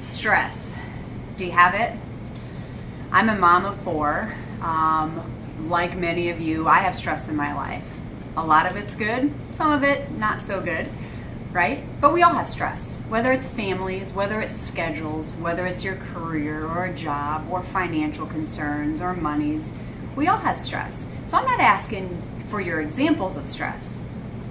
Stress. Do you have it? I'm a mom of 4. Like many of you, I have stress in my life. A lot of it's good, some of it not so good, right? But we all have stress, whether it's families, whether it's schedules, whether it's your career or a job or financial concerns or monies. We all have stress. So I'm not asking for your examples of stress.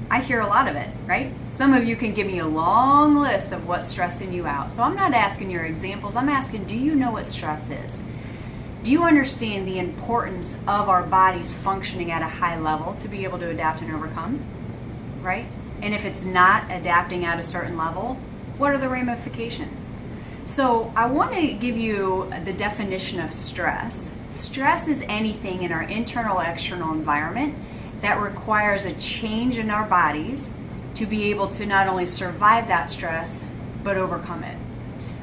I hear a lot of it, right? Some of you can give me a long list of what's stressing you out. So I'm not asking your examples. I'm asking, do you know what stress is? Do you understand the importance of our bodies functioning at a high level to be able to adapt and overcome, right? And if it's not adapting at a certain level, what are the ramifications? So I want to give you the definition of stress. Stress is anything in our internal or external environment that requires a change in our bodies to be able to not only survive that stress, but overcome it,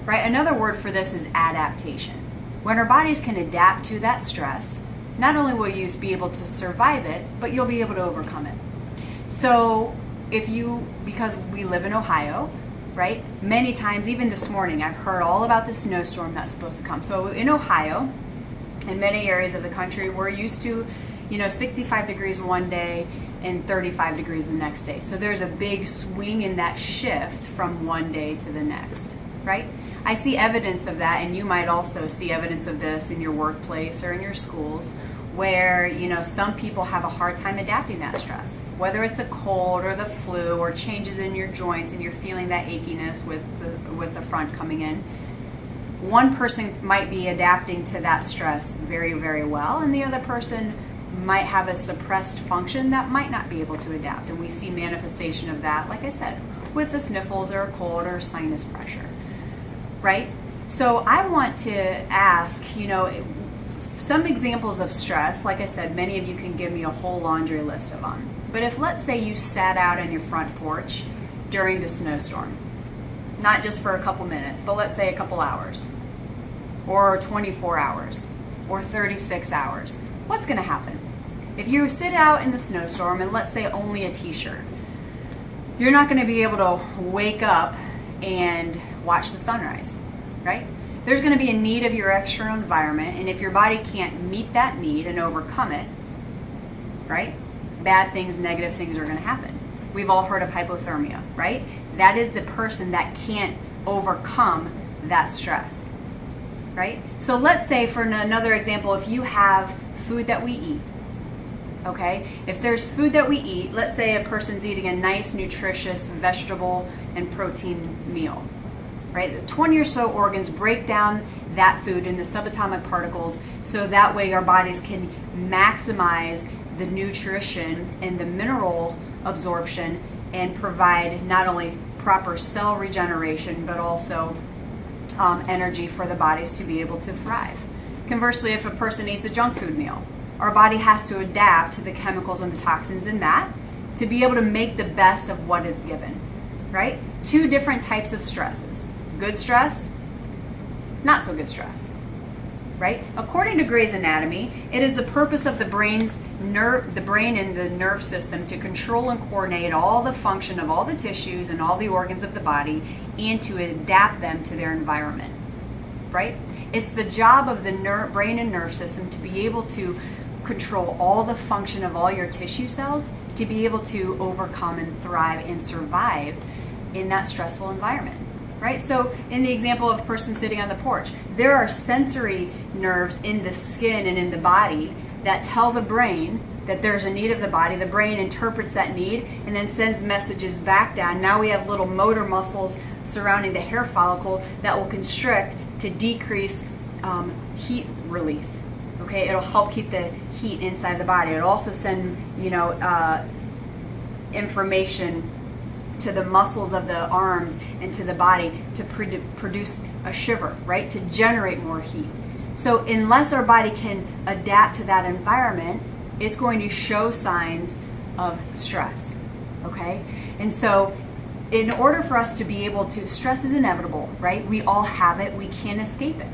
right? Another word for this is adaptation. When our bodies can adapt to that stress, not only will you be able to survive it, but you'll be able to overcome it. So because we live in Ohio, right? Many times, even this morning, I've heard all about the snowstorm that's supposed to come. So in Ohio, in many areas of the country, we're used to, 65 degrees one day and 35 degrees the next day. So there's a big swing in that shift from one day to the next, right? I see evidence of that, and you might also see evidence of this in your workplace or in your schools, where some people have a hard time adapting that stress, whether it's a cold or the flu or changes in your joints and you're feeling that achiness with the front coming in. One person might be adapting to that stress very, very well, and the other person might have a suppressed function that might not be able to adapt. And we see manifestation of that, like I said, with the sniffles or a cold or sinus pressure, right? So I want to ask, some examples of stress. Like I said, many of you can give me a whole laundry list of them. But if, let's say, you sat out on your front porch during the snowstorm, not just for a couple minutes, but let's say a couple hours, or 24 hours, or 36 hours, what's going to happen? If you sit out in the snowstorm and let's say only a t-shirt, you're not going to be able to wake up and watch the sunrise, right? There's going to be a need of your external environment, and if your body can't meet that need and overcome it, right, bad things, negative things are going to happen. We've all heard of hypothermia, right? That is the person that can't overcome that stress, right? So let's say, for another example, if you have food that we eat, okay? If there's food that we eat, let's say a person's eating a nice, nutritious vegetable and protein meal, right? The 20 or so organs break down that food in the subatomic particles so that way our bodies can maximize the nutrition and the mineral absorption and provide not only proper cell regeneration but also energy for the bodies to be able to thrive. Conversely, if a person eats a junk food meal, our body has to adapt to the chemicals and the toxins in that to be able to make the best of what is given, right? 2 different types of stresses. Good stress, not so good stress, right? According to Gray's Anatomy, it is the purpose of the brain and the nerve system to control and coordinate all the function of all the tissues and all the organs of the body and to adapt them to their environment, right? It's the job of the brain and nerve system to be able to control all the function of all your tissue cells to be able to overcome and thrive and survive in that stressful environment, right? So in the example of a person sitting on the porch, there are sensory nerves in the skin and in the body that tell the brain that there's a need of the body. The brain interprets that need and then sends messages back down. Now we have little motor muscles surrounding the hair follicle that will constrict to decrease heat release. Okay, it'll help keep the heat inside the body. It'll also send, information to the muscles of the arms and to the body to produce a shiver, right? To generate more heat. So unless our body can adapt to that environment, it's going to show signs of stress, okay? And so in order for us to be able to, stress is inevitable, right? We all have it, we can't escape it.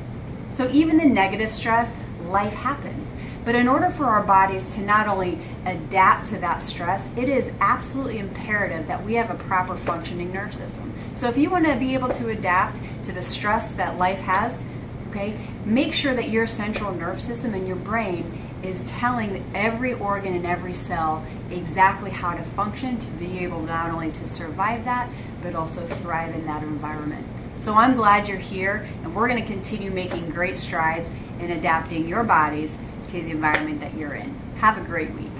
So even the negative stress, life happens. But in order for our bodies to not only adapt to that stress, it is absolutely imperative that we have a proper functioning nerve system. So if you want to be able to adapt to the stress that life has, okay, make sure that your central nerve system and your brain is telling every organ and every cell exactly how to function to be able not only to survive that, but also thrive in that environment. So I'm glad you're here, and we're going to continue making great strides in adapting your bodies to the environment that you're in. Have a great week.